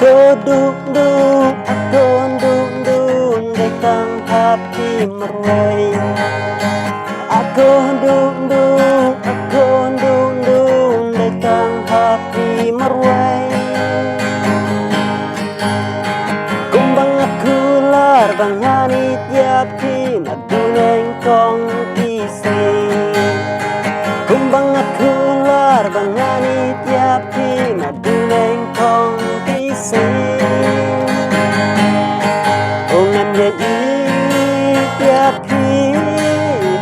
Aku datang hati meruai. Aku datang hati meruai. Kumbang aku lar bang nyanyi tiap di maduneng kong kisi. Kumbang aku lar bang nyanyi tiap di maduneng kong kisi. Ungan jadi tiap di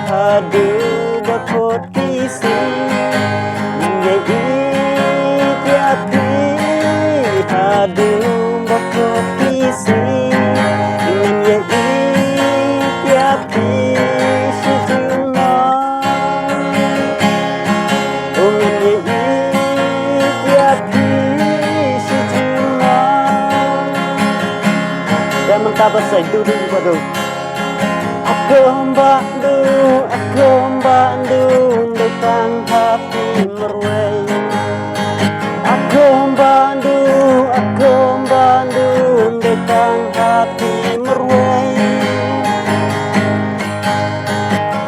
hadu bakot kisi. Jadi tiap di hadu bakot kisi. Ungan jadi tiap di sejuna. Ungan jadi tiap di sejuna. Dan mentabas saya duduk padu. Aku bandu datang hati meruai. Aku bandu datang hati meruai.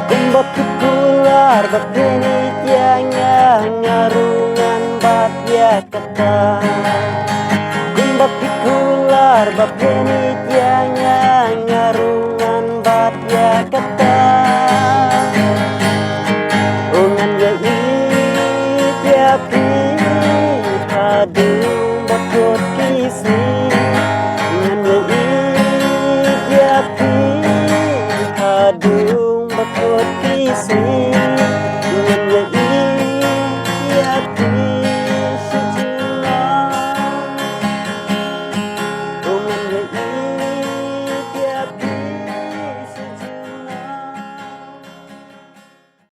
Kumbak kular bakini tiangnya ngarungan bat ya kata. Kumbak kular bakini tiangnya ngarungan bat ya kata. Ungan jadi tiap di hadu bakot kisi.